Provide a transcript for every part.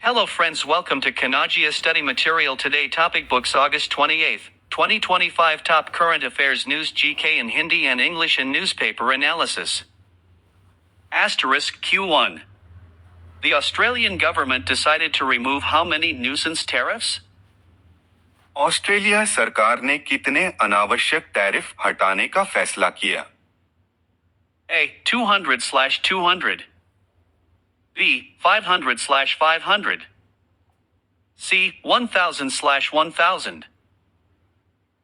Hello friends, welcome to Kanagia Study Material. Today topic books August 28th, 2025 top current affairs news GK in Hindi and English and newspaper analysis. Asterisk Q1. The Australian government decided to remove how many nuisance tariffs? Australia सरकार ने कितने अनावश्यक tariff हटाने का फैसला किया? A. 200/200. B. 500/500. C. 1000/1000.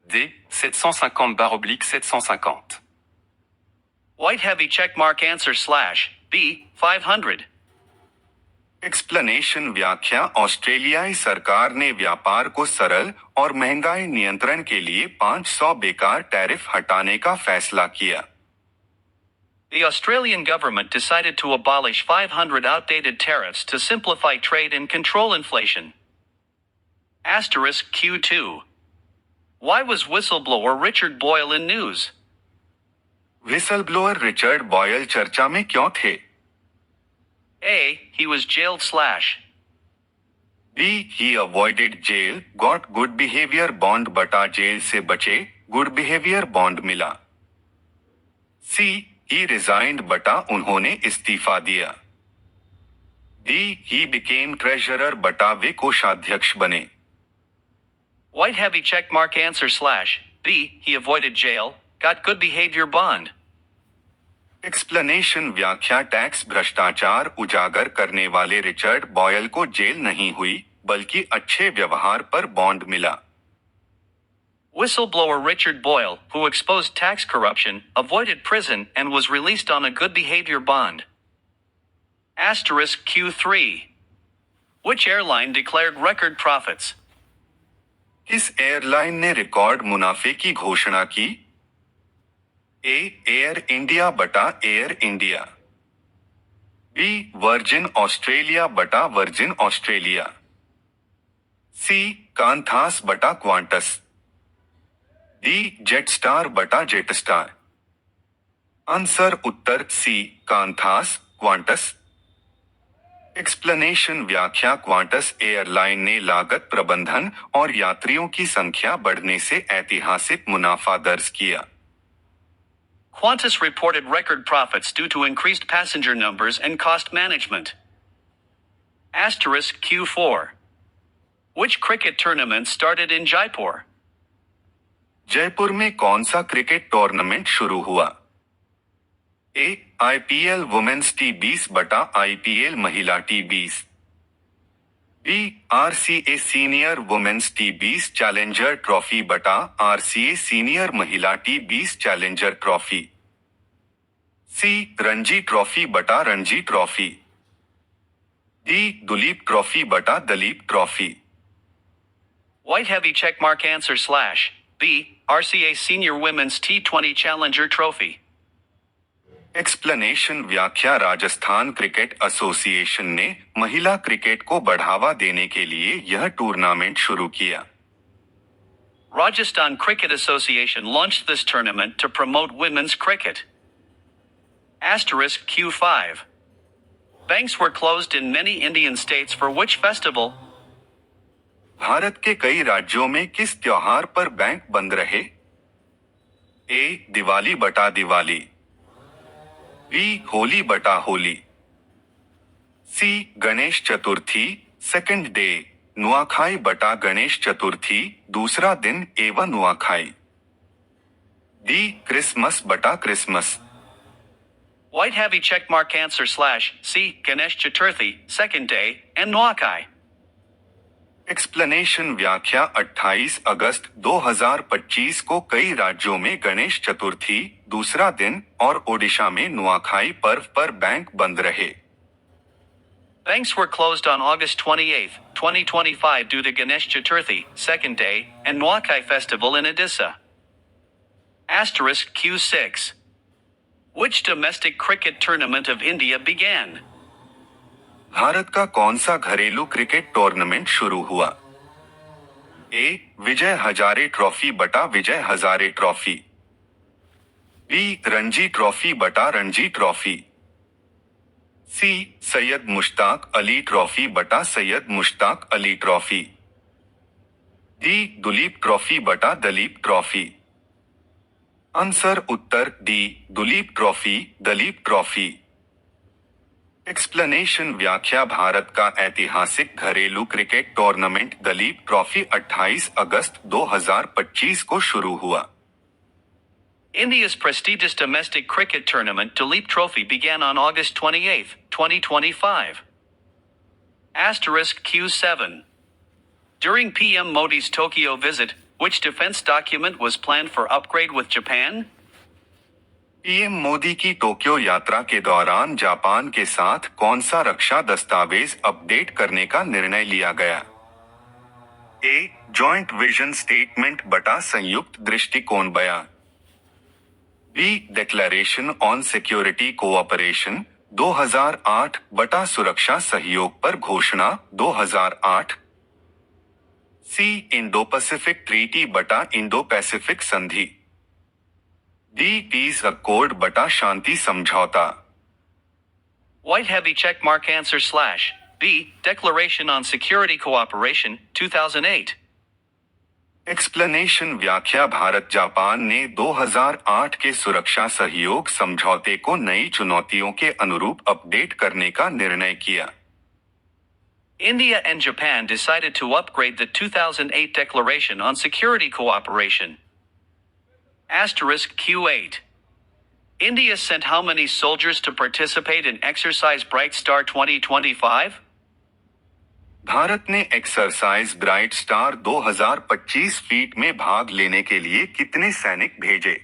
D. 750/750. White heavy checkmark answer / B. 500. Explanation व्याख्या ऑस्ट्रेलियाई सरकार ने व्यापार को सरल और महंगाई नियंत्रण के लिए 500 बेकार टैरिफ हटाने का फैसला किया। The Australian government decided to abolish 500 outdated tariffs to simplify trade and control inflation. Asterisk Q2. Why was whistleblower Richard Boyle in news? Whistleblower Richard Boyle चर्चा में क्यों थे? A. He was jailed / B. He avoided jail, got good behavior bond बटा jail से बचे, good behaviour bond मिला। C. He resigned बटा उन्होंने इस्तीफा दिया। D. He became treasurer बटा वे कोषाध्यक्ष बने। White heavy checkmark answer / B. He avoided jail, got good behavior bond. Explanation व्याख्या टैक्स भ्रष्टाचार उजागर करने वाले रिचर्ड बॉयल को जेल नहीं हुई बल्कि अच्छे व्यवहार पर बॉन्ड मिला। Whistleblower Richard Boyle, who exposed tax corruption, avoided prison and was released on a good behavior bond. Asterisk Q3. Which airline declared record profits? किस एयरलाइन ने रिकॉर्ड मुनाफे की घोषणा की? A. एयर इंडिया बटा air India. B. Virgin Australia बटा virgin Australia. C. कांथास बटा Qantas. D. Jetstar बटा जेटस्टार। आंसर उत्तर C. कांथास क्वांटस। एक्सप्लेनेशन व्याख्या क्वांटस एयरलाइन ने लागत प्रबंधन और यात्रियों की संख्या बढ़ने से ऐतिहासिक मुनाफा दर्ज किया। Qantas reported record profits due to increased passenger numbers and cost management. Asterisk Q4. Which cricket tournament started in Jaipur? Jaipur में कौन सा क्रिकेट टूर्नामेंट शुरू हुआ? A. IPL वुमेन्स T20 बटा IPL महिला T20। B. RCA senior women's T20 Challenger Trophy बटा RCA senior महिला T20 Challenger Trophy. C. Ranji Trophy बटा Ranji Trophy. D. Duleep Trophy बटा Duleep Trophy. White heavy checkmark answer / B. RCA Senior Women's T20 Challenger Trophy. Explanation व्याख्या Rajasthan cricket association ने महिला cricket को बढ़ावा देने के लिए यह टूर्नामेंट शुरू किया। Rajasthan Cricket Association launched this tournament to promote women's cricket. Asterisk Q5. Banks were closed in many Indian states for which festival? Bharat के कई राज्यों में किस त्योहार पर बैंक बंद रहे? A. दिवाली बटा दिवाली। B. होली बटा Holi. C. Ganesh Chaturthi second day, Nuakhai बटा गणेश चतुर्थी दूसरा दिन एवं नुआखाई। D. क्रिसमस बटा Christmas. White heavy checkmark answer / C. Ganesh Chaturthi, second day, and Nuakai. Explanation व्याख्या 28 अगस्त 2025 को कई राज्यों में गणेश चतुर्थी दूसरा दिन और ओडिशा में नुआखाई पर्व पर बैंक बंद रहे। Banks were closed on August 28, 2025 due to Ganesh Chaturthi, second day, and Nuakai festival in Odisha. Asterisk Q6. Which domestic cricket tournament of India began? Bharat का कौन सा घरेलू क्रिकेट टूर्नामेंट शुरू हुआ? A. विजय हजारे ट्रॉफी बटा Vijay Hazare Trophy. B. Ranji Trophy बटा Ranji Trophy. C Syed Mushtaq Ali Trophy बटा Syed Mushtaq Ali Trophy. D Duleep Trophy बटा दलीप ट्रॉफी। आंसर उत्तर D Duleep Trophy Duleep Trophy. Explanation व्याख्या भारत का ऐतिहासिक घरेलू क्रिकेट टूर्नामेंट दलीप ट्रॉफी 28 अगस्त 2025 को शुरू हुआ। India's prestigious domestic cricket tournament Duleep Trophy began on August 28, 2025. Asterisk Q7. During PM Modi's Tokyo visit, which defense document was planned for upgrade with Japan? PM Modi की Tokyo यात्रा के दौरान Japan के साथ कौन सा रक्षा दस्तावेज अपडेट करने का निर्णय लिया गया? ए जॉइंट विजन स्टेटमेंट बटा संयुक्त दृष्टिकोण बयान। B declaration on security cooperation 2008 बटा सुरक्षा सहयोग पर घोषणा 2008। सी इंडो पैसिफिक ट्रीटी बटा इंडो पैसिफिक संधि। डी पीस अकॉर्ड बटा शांति समझौता। White heavy check mark answer slash B Declaration on Security Cooperation 2008. Explanation व्याख्या भारत जापान ने 2008 के सुरक्षा सहयोग समझौते को नई चुनौतियों के अनुरूप अपडेट करने का निर्णय किया। India and Japan decided to upgrade the 2008 Declaration on Security Cooperation. Asterisk Q8. India sent how many soldiers to participate in exercise Bright Star 2025? Bharat ने एक्सरसाइज ब्राइट स्टार 2025 फीट में भाग लेने के लिए कितने सैनिक भेजे?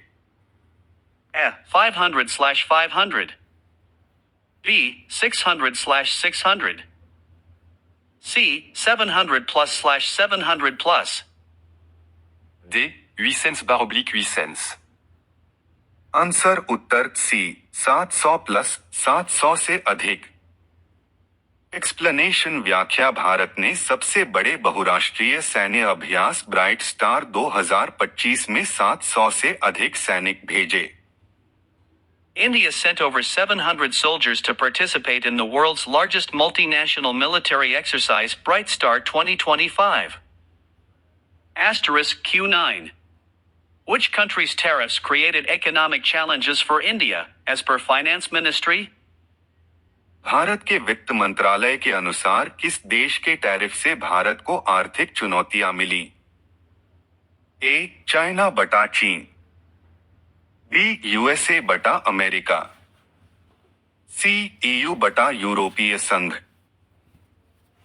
A. 500/500. B. 600/600. C. 700+/700+. D. 800/800. Answer उत्तर सी 700 प्लस 700 से अधिक। एक्सप्लेनेशन व्याख्या भारत ने सबसे बड़े बहुराष्ट्रीय सैन्य अभ्यास ब्राइट स्टार 2025 में 700 से अधिक सैनिक भेजे। India sent over 700 soldiers to participate in the world's largest multinational military exercise Bright Star 2025. Asterisk Q9. Which country's tariffs created economic challenges for India, as per Finance Ministry? Bharat के वित्त मंत्रालय के अनुसार किस देश के टैरिफ से भारत को आर्थिक चुनौतियां मिली? ए चाइना बटा चीन। बी यूएसए बटा अमेरिका। सी ईयू बटा यूरोपीय संघ।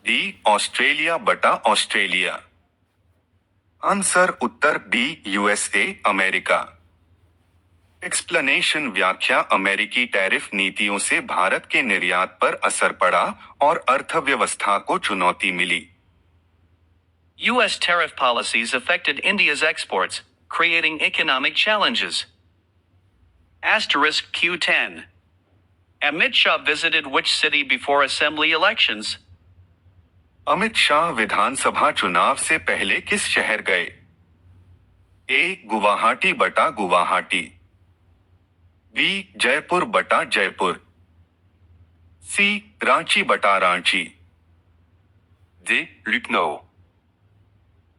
डी ऑस्ट्रेलिया बटा ऑस्ट्रेलिया। आंसर उत्तर बी यूएसए अमेरिका। एक्सप्लेनेशन व्याख्या अमेरिकी टैरिफ नीतियों से भारत के निर्यात पर असर पड़ा और अर्थव्यवस्था को चुनौती मिली। U.S. tariff policies affected India's exports, creating economic challenges. Asterisk Q10. Amit Shah visited which city before assembly elections? Amit Shah विधानसभा चुनाव से पहले किस शहर गए? ए गुवाहाटी बटा गुवाहाटी। बी जयपुर बटा जयपुर। सी रांची बटा रांची। D. Lucknow.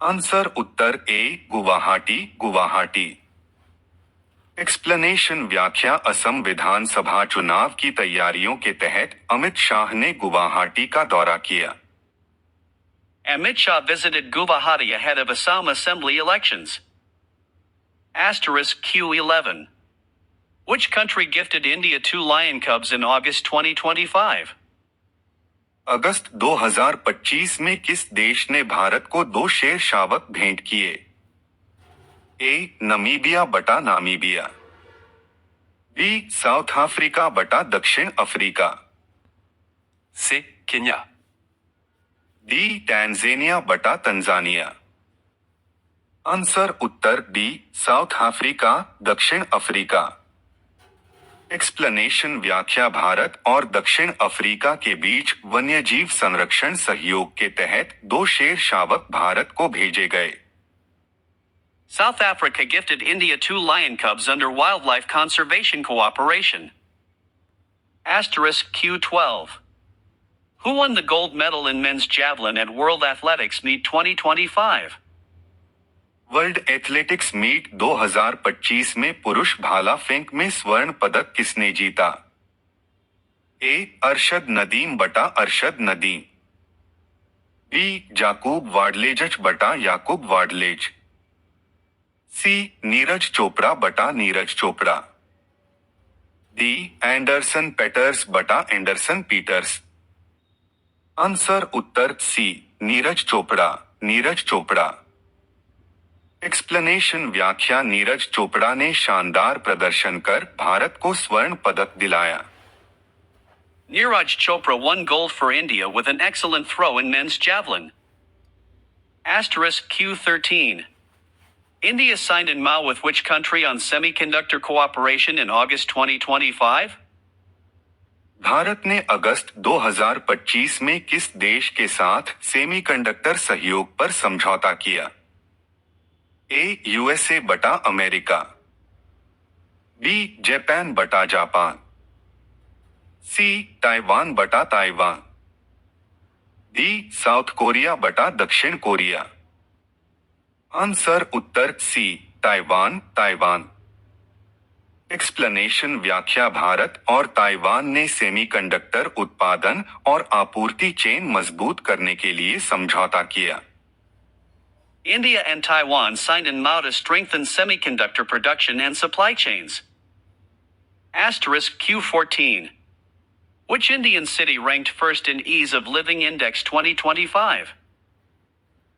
आंसर उत्तर ए गुवाहाटी गुवाहाटी। एक्सप्लेनेशन व्याख्या असम विधानसभा चुनाव की तैयारियों के तहत अमित शाह ने गुवाहाटी का दौरा किया। Amit Shah visited Guwahati ahead of Assam assembly elections. Asterisk Q11. Which country gifted India 2 lion cubs in August 2025? अगस्त 2025 में किस देश ने भारत को 2 शेर शावक भेंट किए? ए नमीबिया बटा नामीबिया। बी साउथ अफ्रीका बटा दक्षिण Africa. C. Kenya. D Tanzania बटा तंजानिया। आंसर उत्तर डी साउथ अफ्रीका दक्षिण अफ्रीका। एक्सप्लेनेशन व्याख्या भारत और दक्षिण अफ्रीका के बीच वन्यजीव संरक्षण सहयोग के तहत 2 शेर शावक भारत को भेजे गए। South Africa gifted India 2 lion cubs under wildlife conservation cooperation. Asterisk Q12. Who won the gold medal in men's javelin at World Athletics Meet 2025? World Athletics Meet 2025 में पुरुष भाला फेंक में स्वर्ण पदक किसने जीता? ए. अरशद नदीम बटा अरशद नदीम, बी. जाकूब वाडलेज बटा याकूब वाडलेज, सी. नीरज चोपड़ा बटा नीरज चोपड़ा, डी. एंडरसन पेटर्स बटा एंडरसन पीटर्स। आंसर उत्तर सी. नीरज चोपड़ा, नीरज चोपड़ा। एक्सप्लेनेशन व्याख्या नीरज चोपड़ा ने शानदार प्रदर्शन कर भारत को स्वर्ण पदक दिलाया। Neeraj Chopra won gold for India with an excellent throw in men's javelin. Asterisk Q13. India signed in MOU with which country on semiconductor cooperation in August 2025? Bharat ने अगस्त 2025 में किस देश के साथ सेमीकंडक्टर सहयोग पर समझौता किया? ए. यूएसए बटा अमेरिका, बी. जापान बटा जापान, सी. ताइवान बटा ताइवान, डी. साउथ कोरिया बटा दक्षिण कोरिया। आंसर उत्तर सी. Taiwan, Taiwan. एक्सप्लेनेशन व्याख्या भारत और ताइवान ने सेमीकंडक्टर उत्पादन और आपूर्ति चेन मजबूत करने के लिए समझौता किया। India and Taiwan signed in MOU to strengthen semiconductor production and supply chains. Asterisk Q14. Which Indian city ranked first in Ease of Living Index 2025?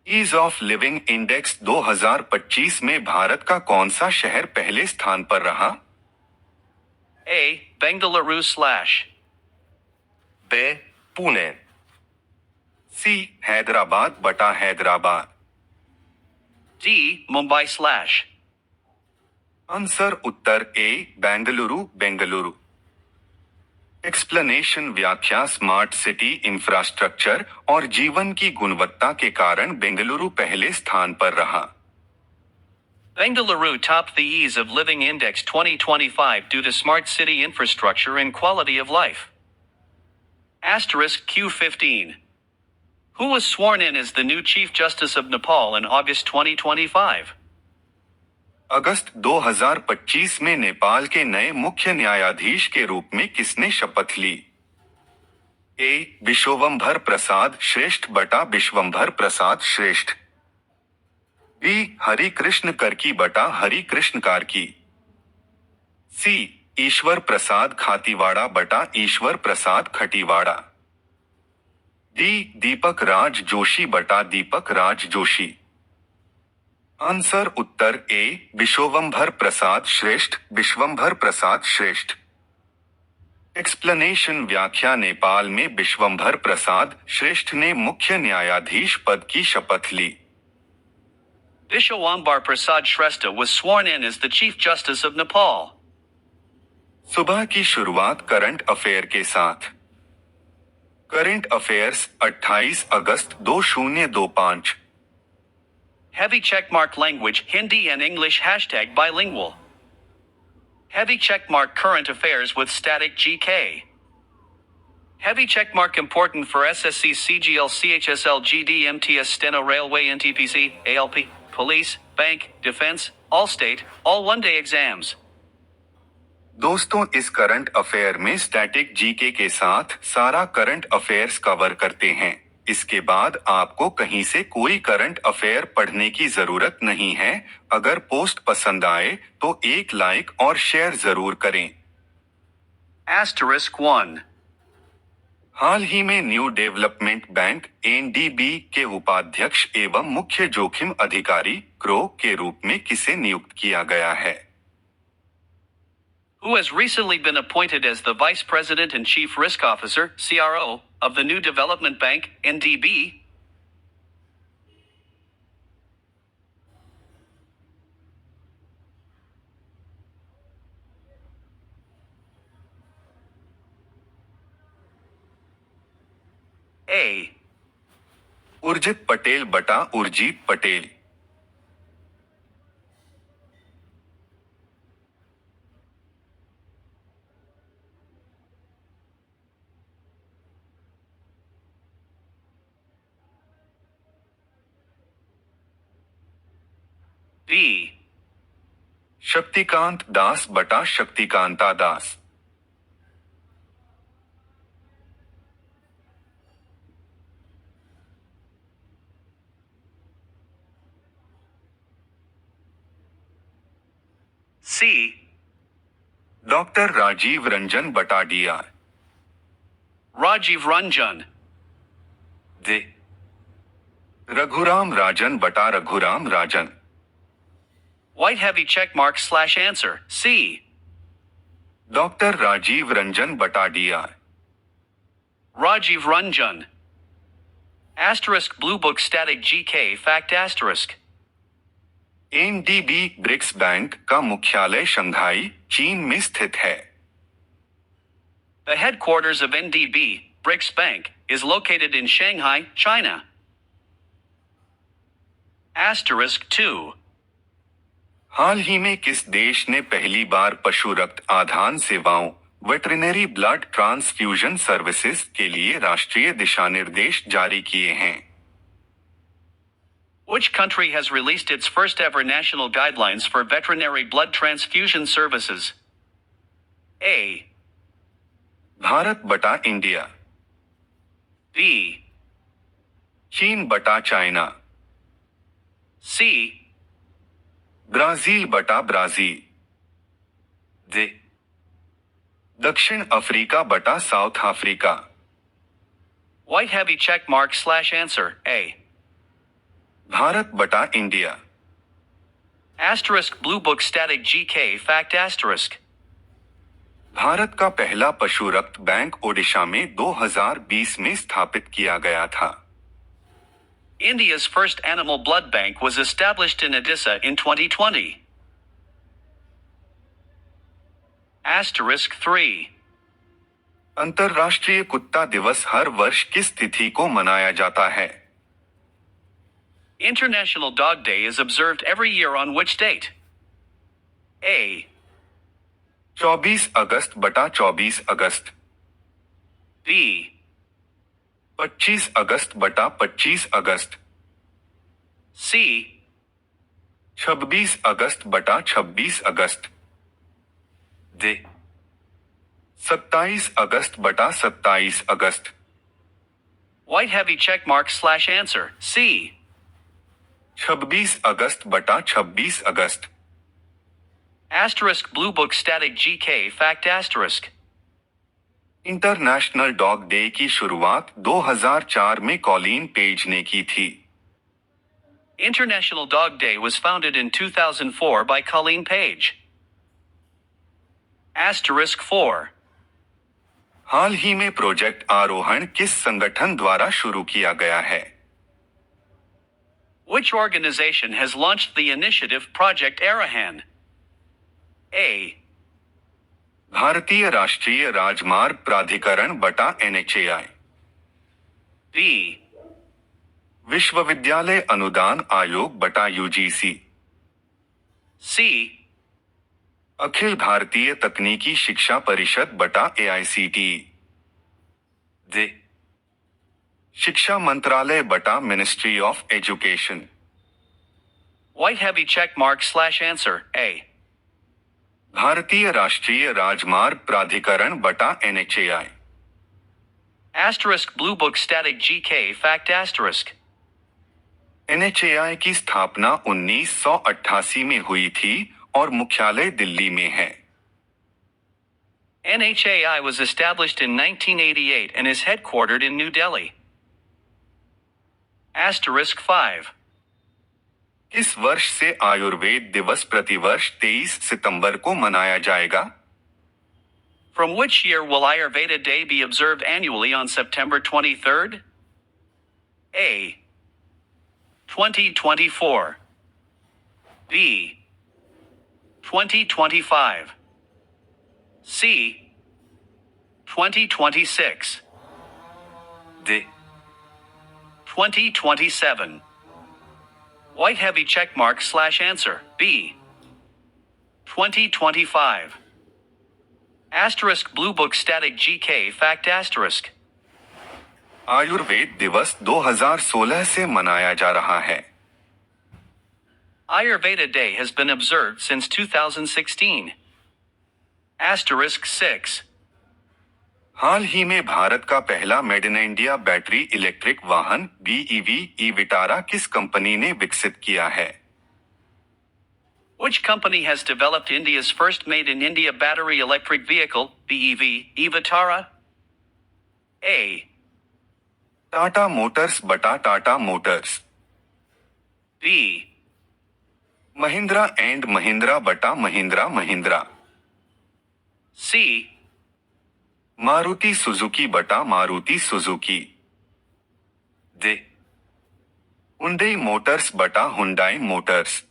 Ease of living index 2025 में भारत का कौन सा शहर पहले स्थान पर रहा? A. Bengaluru / B. Pune. सी. हैदराबाद बटा हैदराबाद, D. Mumbai / आंसर उत्तर ए. बेंगलुरु, बेंगलुरु। एक्सप्लेनेशन व्याख्या स्मार्ट सिटी इंफ्रास्ट्रक्चर और जीवन की गुणवत्ता के कारण बेंगलुरु पहले स्थान पर रहा। Bengaluru topped the Ease of Living Index 2025 due to smart city infrastructure and quality of life. Asterisk Q15. Who was sworn in as the new Chief Justice of Nepal in August 2025? अगस्त 2025 में नेपाल के नए मुख्य न्यायाधीश के रूप में किसने शपथ ली? ए. विश्वम्भर प्रसाद श्रेष्ठ बटा विश्वम्भर प्रसाद श्रेष्ठ, बी. हरि कृष्ण करकी बटा हरि कृष्ण कार्की, सी. ईश्वर प्रसाद खातीवाड़ा बटा ईश्वर प्रसाद खटीवाड़ा, डी. दीपक राज जोशी बटा दीपक राज जोशी। आंसर उत्तर ए. विश्वम्भर प्रसाद श्रेष्ठ, विश्वम्भर प्रसाद श्रेष्ठ। एक्सप्लेनेशन व्याख्या नेपाल में विश्वम्भर प्रसाद श्रेष्ठ ने मुख्य न्यायाधीश पद की शपथ ली। Vishwambar Prasad Shrestha was sworn in as the Chief Justice of Nepal. सुबह की शुरुआत करंट अफेयर के साथ। करंट अफेयर्स 28 अगस्त 2025। Heavy checkmark language Hindi and English #bilingual. Heavy checkmark current affairs with static GK. Heavy checkmark important for SSC CGL CHSL GD MTS Steno Railway NTPC ALP Police Bank Defense All State All One Day exams. दोस्तों, इस current affair में static GK के साथ सारा current affairs cover करते हैं। इसके बाद आपको कहीं से कोई करंट अफेयर पढ़ने की जरूरत नहीं है। अगर पोस्ट पसंद आए तो एक लाइक और शेयर जरूर करें। Asterisk 1. हाल ही में न्यू डेवलपमेंट बैंक (एनडीबी) के उपाध्यक्ष एवं मुख्य जोखिम अधिकारी (क्रो) के रूप में किसे नियुक्त किया गया है? Who has recently been appointed as the Vice President and Chief Risk Officer (CRO) of the New Development Bank (NDB)? A. Urjit Patel बटा उर्जीत पटेल, B. शक्तिकांत दास बटा शक्तिकांता दास। C. डॉक्टर राजीव रंजन बटा DR। Rajiv Ranjan. D. Raghuram Rajan बटा Raghuram Rajan. White heavy check mark / answer. C. Doctor Rajiv Ranjan बटा DR। Rajiv Ranjan. Asterisk Blue Book Static GK Fact Asterisk. NDB BRICS bank का मुख्यालय Shanghai, चीन में स्थित है। The headquarters of NDB, BRICS Bank, is located in Shanghai, China. Asterisk 2. हाल ही में किस देश ने पहली बार पशु रक्त आधान सेवाओं वेटरिनरी ब्लड ट्रांसफ्यूजन सर्विसेज के लिए राष्ट्रीय दिशा निर्देश जारी किए हैं? Which country has released its first ever national guidelines for veterinary blood transfusion services? A. Bharat बटा इंडिया। B. चीन बटा चाइना। C. ब्राजील बटा ब्राजील। D. दक्षिण अफ्रीका बटा South Africa. White heavy check mark / answer. A. Bharat बटा India. Asterisk Blue Book Static GK Fact Asterisk. भारत का पहला पशु रक्त बैंक ओडिशा में 2020 में स्थापित किया गया था। India's first animal blood bank was established in Odisha in 2020. Asterisk 3. अंतर्राष्ट्रीय कुत्ता दिवस हर वर्ष किस तिथि को मनाया जाता है? International Dog Day is observed every year on which date? A. 24 अगस्त बटा 24 अगस्त। B. 25 अगस्त बटा 25 अगस्त। C. 26 अगस्त बटा 26 अगस्त। D. 27 अगस्त बटा 27 अगस्त। White heavy check mark / answer. C. 26 अगस्त बटा 26 अगस्त। Asterisk Blue Book Static GK Fact Asterisk. International dog day की शुरुआत 2004 में कॉलिन पेज ने की थी। International Dog Day was founded in 2004 by Colleen Page. Asterisk 4. हाल ही में प्रोजेक्ट आरोहण किस संगठन द्वारा शुरू किया गया है? Which organization has launched the initiative Project Arahan? A. भारतीय राष्ट्रीय राजमार्ग प्राधिकरण बटा NHAI। B. विश्वविद्यालय अनुदान आयोग बटा UGC। C. अखिल भारतीय तकनीकी शिक्षा परिषद बटा AICTE। D. शिक्षा मंत्रालय बटा ministry of education. White heavy check mark / answer. A. भारतीय राष्ट्रीय राजमार्ग प्राधिकरण बटा NHAI। Asterisk Blue Book Static GK Fact Asterisk. NHAI की स्थापना 1988 में हुई थी और मुख्यालय दिल्ली में है। NHAI was established in 1988 and is headquartered in New Delhi. Asterisk 5. इस वर्ष से आयुर्वेद दिवस प्रतिवर्ष 23 सितंबर को मनाया जाएगा? From which year will Ayurveda Day be observed annually on September 23rd? A. 2024. B. 2025. C. 2026. D. 2027. White heavy check mark / answer. B. 2025. Asterisk Blue Book Static GK Fact Asterisk. Ayurveda दिवस 2016 से मनाया जा रहा है। Ayurveda Day has been observed since 2016. Asterisk 6. हाल ही में भारत का पहला made in India battery electric वाहन BEV ई विटारा किस कंपनी ने विकसित किया है? Which company has developed India's first made-in-India battery electric vehicle, BEV, e-Vitara? A. Tata Motors बटा Tata Motors. B. Mahindra and Mahindra बटा महिंद्रा महिंद्रा। C. मारुति सुजुकी बटा Maruti Suzuki. D. Hyundai Motors बटा Hyundai Motors.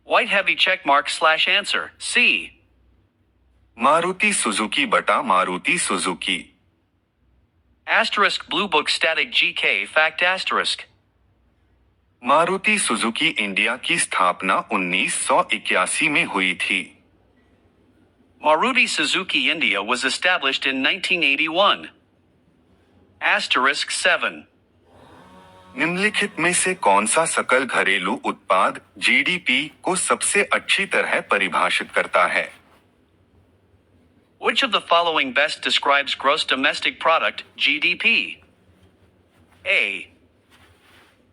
White heavy checkmark / answer, C. Maruti Suzuki बटा Maruti Suzuki. Asterisk Blue Book Static GK Fact Asterisk. Maruti Suzuki India की स्थापना 1981 में हुई थी। Maruti Suzuki India was established in 1981. Asterisk 7. निम्नलिखित में से कौन सा सकल घरेलू उत्पाद GDP को सबसे अच्छी तरह परिभाषित करता है? Which of the following best describes gross domestic product, GDP? A.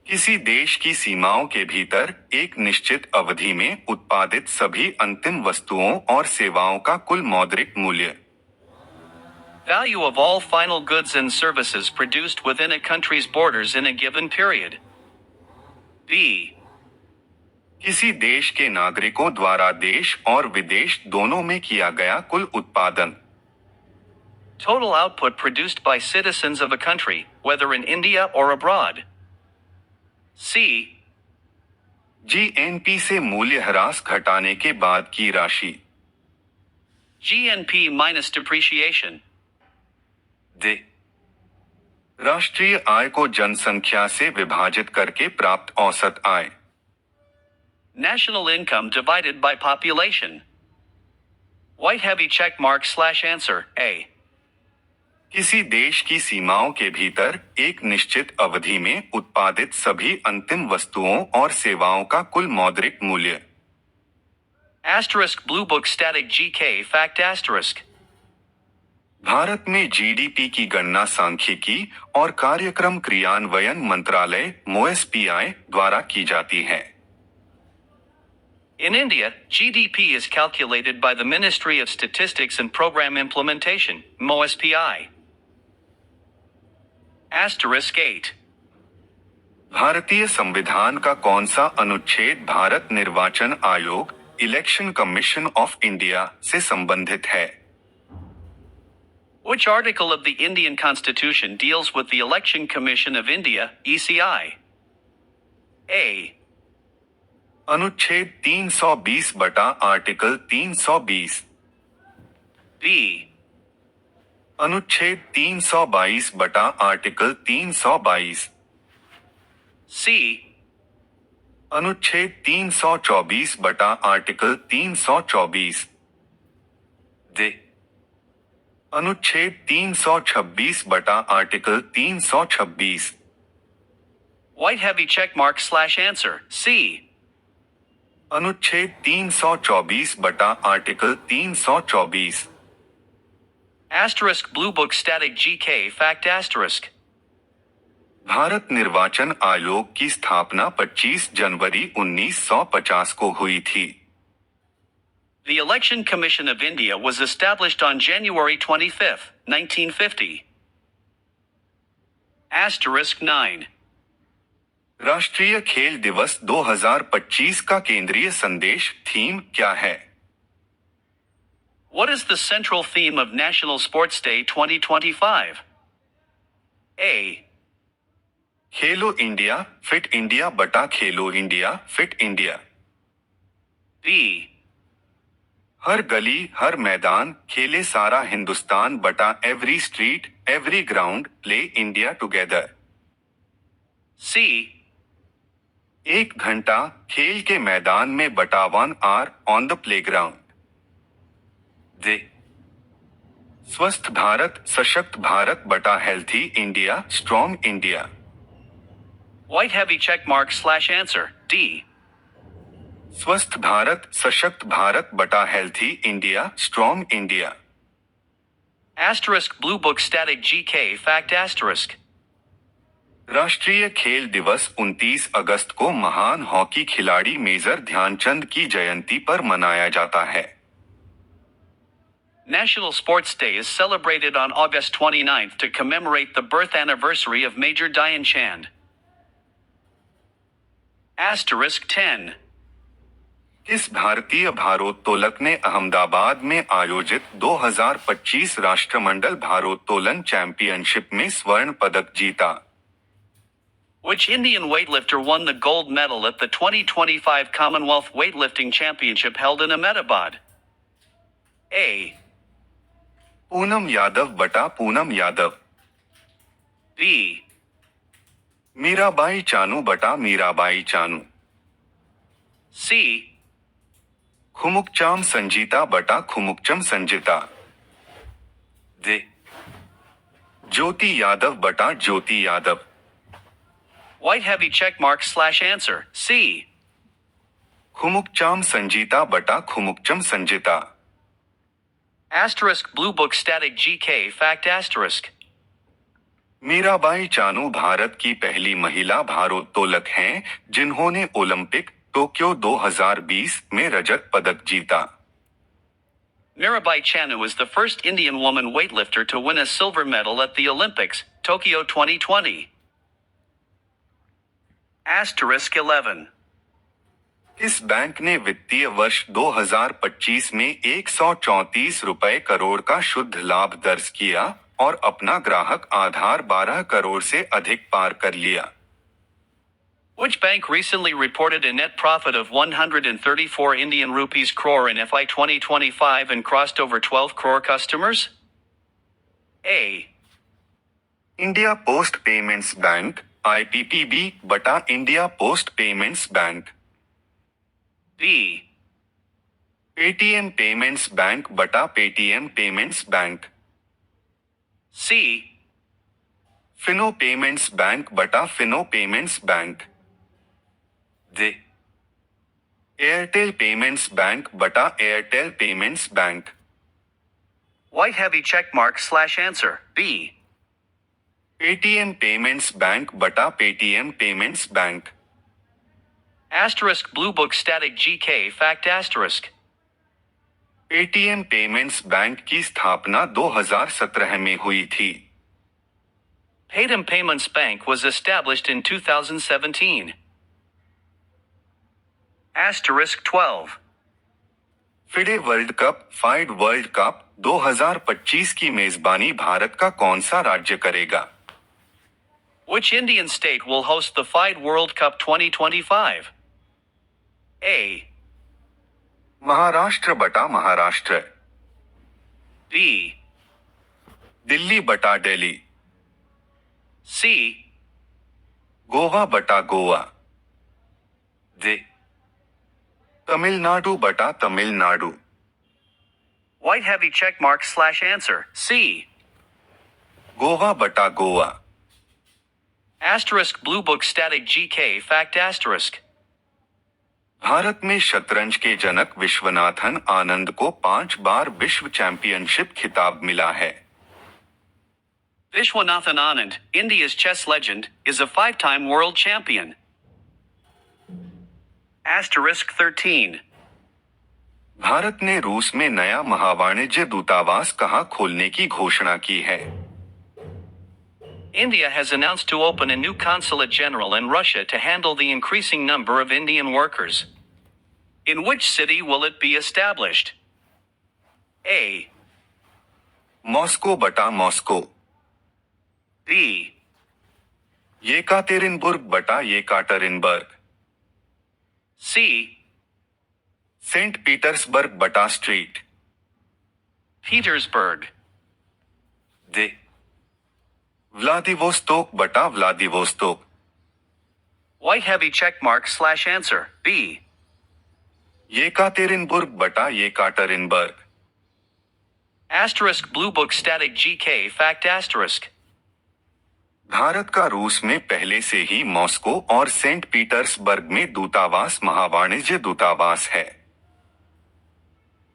किसी देश की सीमाओं के भीतर एक निश्चित अवधि में उत्पादित सभी अंतिम वस्तुओं और सेवाओं का कुल मौद्रिक मूल्य। Value of all final goods and services produced within a country's borders in a given period. B. किसी देश के नागरिकों द्वारा देश और विदेश दोनों में किया गया कुल उत्पादन। Total output produced by citizens of a country, whether in India or abroad. C. GNP से मूल्यह्रास घटाने के बाद की राशि। GNP minus depreciation. D. राष्ट्रीय आय को जनसंख्या से विभाजित करके प्राप्त औसत आय। National income divided by population. White heavy checkmark / answer, A. किसी देश की सीमाओं के भीतर एक निश्चित अवधि में उत्पादित सभी अंतिम वस्तुओं और सेवाओं का कुल मौद्रिक मूल्य। Asterisk Blue Book Static GK Fact Asterisk. Bharat में GDP की गणना सांख्यिकी और कार्यक्रम क्रियान्वयन मंत्रालय MoSPI द्वारा की जाती है। In India, GDP is calculated by the Ministry of Statistics and Program Implementation, MoSPI. Asterisk 8. भारतीय संविधान का कौन सा अनुच्छेद भारत निर्वाचन आयोग इलेक्शन कमीशन ऑफ इंडिया से संबंधित है? Which article of the Indian Constitution deals with the Election Commission of India, ECI? A. अनुच्छेद 320 बटा आर्टिकल 320। B. अनुच्छेद 322 बटा आर्टिकल 322। C. अनुच्छेद 324 बटा आर्टिकल 324। D. अनुच्छेद 326 बटा article 326। White heavy checkmark / answer, C. अनुच्छेद 324 बटा article 324। Asterisk Blue Book Static GK Fact Asterisk. Bharat निर्वाचन आयोग की स्थापना 25 जनवरी 1950 को हुई थी। The Election Commission of India was established on January 25, 1950. Asterisk 9. राष्ट्रीय खेल दिवस 2025 का केंद्रीय संदेश थीम क्या है? What is the central theme of National Sports Day 2025? A. Khelo India fit India बटा Khelo India fit India. B. हर गली हर मैदान खेले सारा हिंदुस्तान बटा every street every ground play India together. C. एक घंटा खेल के मैदान में बटा 1 hour on the playground. D. स्वस्थ भारत सशक्त भारत बटा healthy India strong India. White heavy checkmark / answer, D. स्वस्थ भारत सशक्त भारत बटा healthy India strong India. Asterisk Blue Book Static GK Fact Asterisk. राष्ट्रीय खेल दिवस 29 अगस्त को महान हॉकी खिलाड़ी मेजर ध्यानचंद की जयंती पर मनाया जाता है। National Sports Day is celebrated on August 29th to commemorate the birth anniversary of Major Dhyan Chand. Asterisk 10. इस भारतीय भारोत्तोलक ने अहमदाबाद में आयोजित 2025 राष्ट्रमंडल भारोत्तोलन चैंपियनशिप में स्वर्ण पदक जीता। Which Indian weightlifter won the gold medal at the 2025 Commonwealth Weightlifting Championship held in Ahmedabad? A. Poonam Yadav बटा पूनम यादव। B. मीराबाई चानू बटा मीराबाई चानू। C. खुमुकचाम संजीता बटा खुमुकचम संजिता। D. ज्योति यादव बटा ज्योति Yadav. White heavy check mark / answer. C. खुमुकचाम Sanjita बटा खुमुकचम Sanjita. Asterisk Blue Book Static GK Fact Asterisk. Mirabai Chanu Bharat की पहली महिला भारोत्तोलक हैं जिन्होंने ओलंपिक टोक्यो 2020 में रजत पदक जीता। Mirabai Chanu is the first Indian woman weightlifter to win a silver medal at the Olympics, Tokyo 2020. Asterisk 11. इस बैंक ने वित्तीय वर्ष 2025 में 134 रुपए करोड़ का शुद्ध लाभ दर्ज किया और अपना ग्राहक आधार 12 करोड़ से अधिक पार कर लिया। Which bank recently reported a net profit of 134 Indian rupees crore in FY 2025 and crossed over 12 crore customers? A. India Post Payments Bank IPPB बटा India Post Payments Bank. B. Paytm Payments Bank बटा Paytm Payments Bank. C. Fino Payments Bank बटा Fino Payments Bank. D. Airtel Payments Bank बटा Airtel Payments Bank. White heavy check mark / answer. B. Paytm Payments Bank बटा Paytm Payments Bank. Asterisk Blue Book Static GK Fact Asterisk. Paytm Payments Bank की स्थापना 2017 में हुई थी। Paytm Payments Bank was established in 2017. Asterisk 12. FIDE world cup FIDE world cup 2025 की मेजबानी भारत का कौन सा राज्य करेगा? Which Indian state will host the FIDE World Cup 2025? A. Maharashtra बटा महाराष्ट्र। B. दिल्ली बटा दिल्ली। C. गोवा बटा गोवा। D. तमिलनाडु बटा Tamil Nadu. White heavy check mark / answer. C. Goa बटा Goa. Asterisk Blue Book Static GK Fact Asterisk. Bharat में शतरंज के जनक विश्वनाथन आनंद को 5 बार विश्व चैंपियनशिप खिताब मिला है। Vishwanathan Anand, India's chess legend, is a 5-time world champion. Asterisk 13. Bharat ने रूस में नया महावाणिज्य दूतावास कहाँ खोलने की घोषणा की है? India has announced to open a new consulate general in Russia to handle the increasing number of Indian workers. In which city will it be established? A. Moscow बटा मॉस्को। B. येकातेरिनबुर्ग बटा येकाटरिनबर्ग। C. सेंट पीटर्सबर्ग बटा street. Petersburg. D. Vladivostok बटा Vladivostok. White heavy check mark / answer. B. येकातेरिनबुर्ग बटा येकाटरिनबर्ग। Asterisk Blue Book Static GK Fact Asterisk. भारत का रूस में पहले से ही मॉस्को और सेंट पीटर्सबर्ग में दूतावास महावाणिज्य दूतावास है।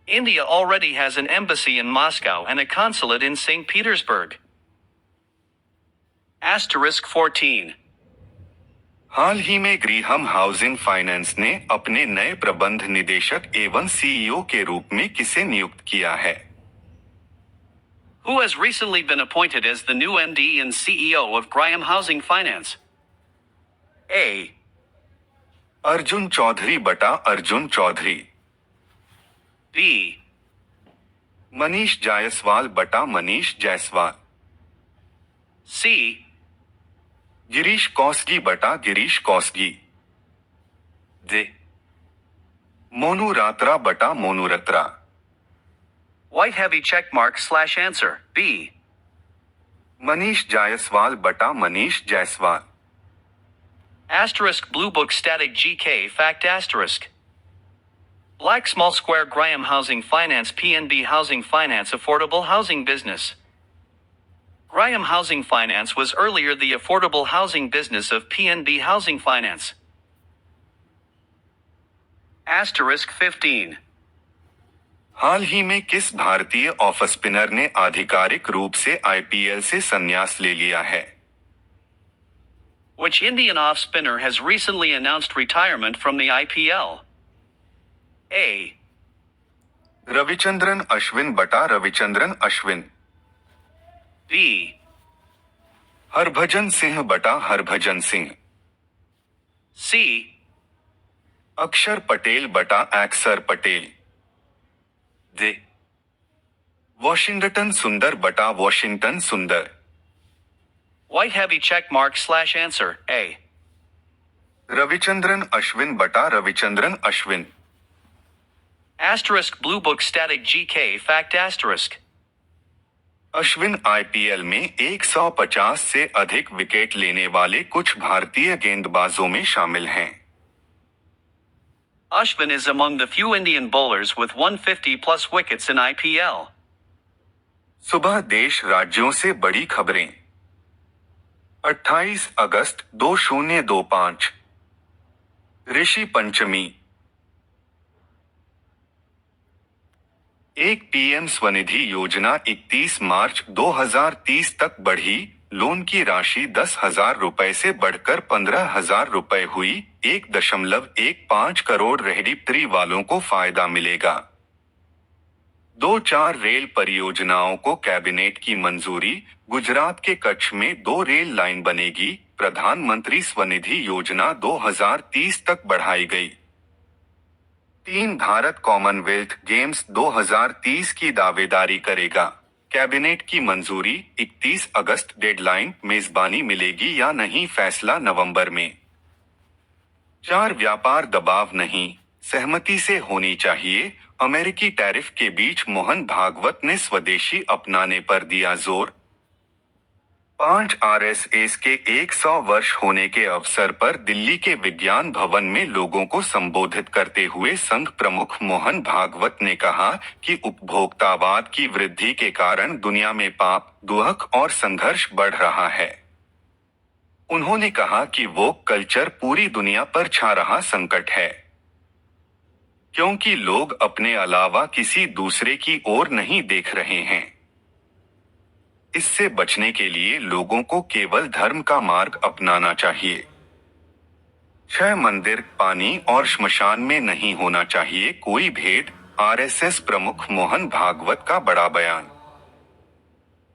India already has an embassy in Moscow and a consulate in St. Petersburg. Asterisk 14. हाल ही में ग्रीहम हाउसिंग फाइनेंस ने अपने नए प्रबंध निदेशक एवं सीईओ के रूप में किसे नियुक्त किया है? Who has recently been appointed as the new MD and CEO of Graham Housing Finance? A. Arjun Chaudhary बटा अर्जुन चौधरी, B. मनीष जायसवाल बटा मनीष जायसवाल, C. गिरीश कौसगी बटा गिरीश कौसगी, D. मोनू रात्रा बटा Monu Ratra, White heavy checkmark / answer. B. Manish Jaiswal बटा Manish Jaiswal, Asterisk Blue Book Static GK Fact Asterisk. Black Small Square Graham Housing Finance PNB Housing Finance Affordable Housing Business. Graham Housing Finance was earlier the affordable housing business of PNB Housing Finance. Asterisk 15. हाल ही में किस भारतीय off spinner ने आधिकारिक रूप से IPL से संन्यास ले लिया है? Which Indian off spinner has recently announced retirement from the IPL? A. Ravichandran Ashwin बटा रविचंद्रन अश्विन, B. हरभजन सिंह बटा हरभजन सिंह, C. अक्षर पटेल बटा अक्षर पटेल, D. वॉशिंगटन सुंदर बटा वॉशिंगटन सुंदर, White heavy checkmark / answer. A. Ravichandran Ashwin बटा Ravichandran Ashwin, Asterisk Blue Book Static GK Fact Asterisk. Ashwin IPL में 150 से अधिक विकेट लेने वाले कुछ भारतीय गेंदबाजों में शामिल हैं। Ashwin is among the few Indian bowlers with 150 plus wickets in IPL. सुबह देश राज्यों से बड़ी खबरें। 28 अगस्त 2025। ऋषि पंचमी। एक पीएम स्वनिधि योजना 31 मार्च 2030 तक बढ़ी, लोन की राशि 10,000 रुपए से बढ़कर 15,000 रुपए हुई, 1.15 करोड़ रेहड़ी वालों को फायदा मिलेगा। 2-4 रेल परियोजनाओं को कैबिनेट की मंजूरी, गुजरात के कच्छ में 2 रेल लाइन बनेगी, प्रधानमंत्री स्वनिधि योजना 2030 तक बढ़ाई गई। 3 भारत कॉमनवेल्थ गेम्स 2030 की दावेदारी करेगा, कैबिनेट की मंजूरी, 31 अगस्त डेडलाइन, मेजबानी मिलेगी या नहीं फैसला नवंबर में। 4 व्यापार दबाव नहीं, सहमति से होनी चाहिए, अमेरिकी टैरिफ के बीच मोहन भागवत ने स्वदेशी अपनाने पर दिया जोर। 5 आरएसएस के 100 वर्ष होने के अवसर पर दिल्ली के विज्ञान भवन में लोगों को संबोधित करते हुए संघ प्रमुख मोहन भागवत ने कहा कि उपभोक्तावाद की वृद्धि के कारण दुनिया में पाप, दुख और संघर्ष बढ़ रहा है। उन्होंने कहा कि वोक कल्चर पूरी दुनिया पर छा रहा संकट है, क्योंकि लोग अपने अलावा किसी दूसरे की ओर नहीं देख रहे हैं। इससे बचने के लिए लोगों को केवल धर्म का मार्ग अपनाना चाहिए। 6 मंदिर, पानी और श्मशान में नहीं होना चाहिए कोई भेद, आरएसएस प्रमुख मोहन भागवत का बड़ा बयान।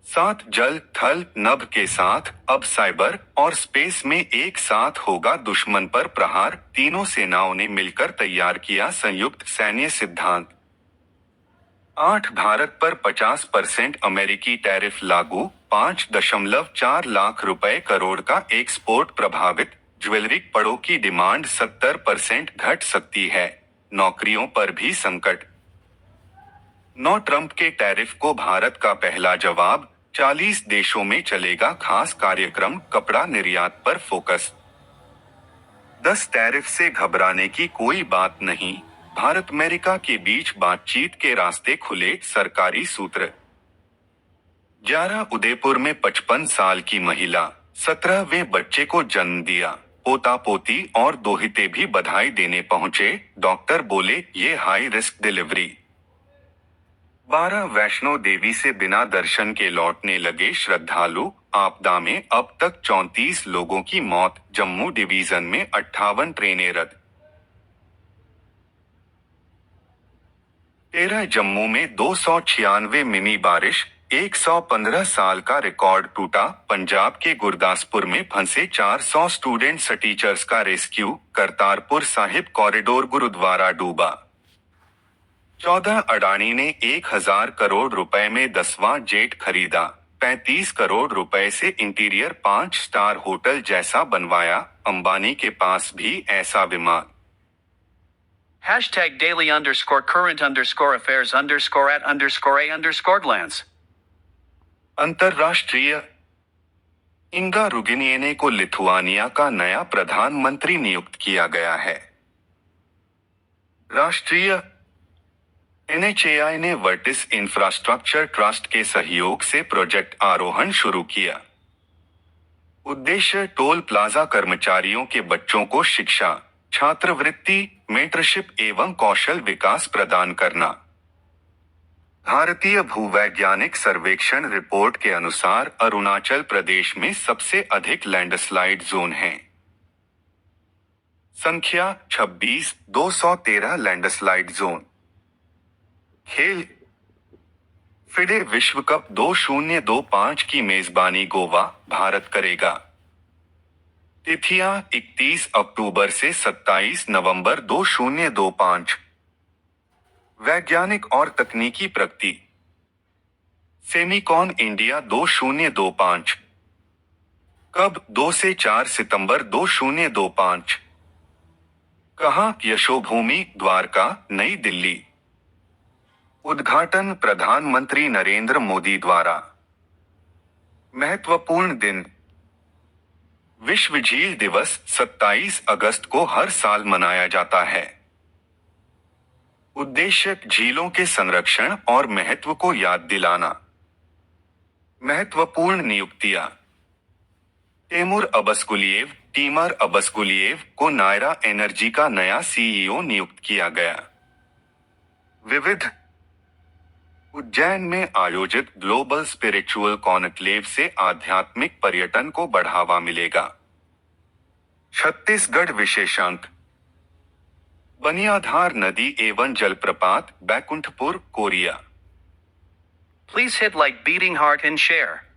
7 जल, थल, नभ के साथ अब साइबर और स्पेस में एक साथ होगा दुश्मन पर प्रहार, तीनों सेनाओं ने मिलकर तैयार किया संयुक्त सैन्य सिद्धांत। 8 भारत पर 50% अमेरिकी टैरिफ लागू, 5.4 लाख रुपए करोड़ का एक्सपोर्ट प्रभावित, ज्वेलरी कपड़ों की डिमांड 70% घट सकती है, नौकरियों पर भी संकट। 9 ट्रंप के टैरिफ को भारत का पहला जवाब, 40 देशों में चलेगा खास कार्यक्रम, कपड़ा निर्यात पर फोकस। 10 टैरिफ से घबराने की कोई बात नहीं, भारत अमेरिका के बीच बातचीत के रास्ते खुले, सरकारी सूत्र। 11 उदयपुर में 55 साल की महिला, 17वें बच्चे को जन्म दिया। पोता पोती और दोहिते भी बधाई देने पहुंचे। डॉक्टर बोले ये high risk delivery. 12 Vaishno Devi से बिना दर्शन के लौटने लगे श्रद्धालु। आपदा में अब तक 34 लोगों की मौत। जम्मू डिवीजन में 58 ट्रेनें रद्द। 13 जम्मू में 296 मिमी बारिश। 115 साल का रिकॉर्ड टूटा। पंजाब के गुरदासपुर में फंसे 400 स्टूडेंट्स टीचर्स का रेस्क्यू। करतारपुर साहिब कॉरिडोर गुरुद्वारा डूबा। 14 अडानी ने 1000 करोड़ रुपए में 10वां जेट खरीदा। 35 करोड़ रुपए से इंटीरियर 5 स्टार होटल जैसा बनवाया। अंबानी के पास भी ऐसा विमान। Hashtag daily_current_affairs_at_a_glance. अंतर्राष्ट्रीय। इंगा रुगिनिएने को लिथुआनिया का नया प्रधानमंत्री नियुक्त किया गया है। राष्ट्रीय। NHAI ने वर्टिस इंफ्रास्ट्रक्चर ट्रस्ट के सहयोग से प्रोजेक्ट आरोहण शुरू किया। उद्देश्य टोल प्लाजा कर्मचारियों के बच्चों को शिक्षा, छात्रवृत्ति, मेंटरशिप एवं कौशल विकास प्रदान करना। भारतीय भूवैज्ञानिक सर्वेक्षण रिपोर्ट के अनुसार अरुणाचल प्रदेश में सबसे अधिक लैंडस्लाइड जोन हैं। संख्या 26, 213 लैंडस्लाइड जोन। खेल। फिडे विश्व कप 2025 की मेजबानी गोवा, भारत करेगा। तिथियां 31 अक्टूबर से 27 नवंबर 2025। वैज्ञानिक और तकनीकी प्रगति। Semicon India 2025। कब 2 से 4 सितंबर 2025। कहाँ यशोभूमि, द्वारका, नई दिल्ली। उद्घाटन प्रधानमंत्री नरेंद्र मोदी द्वारा। महत्वपूर्ण दिन। विश्व झील दिवस 27 अगस्त को हर साल मनाया जाता है। उद्देश्य झीलों के संरक्षण और महत्व को याद दिलाना। महत्वपूर्ण नियुक्तियां। टेमुर अबस्कुलिएव को नायरा एनर्जी का नया CEO नियुक्त किया गया। विविध। उज्जैन में आयोजित ग्लोबल स्पिरिचुअल कॉन्क्लेव से आध्यात्मिक पर्यटन को बढ़ावा मिलेगा। छत्तीसगढ़ विशेषांक। बनियाधार नदी एवं जलप्रपात, Baikunthpur, Korea. Please hit like, beating heart and share.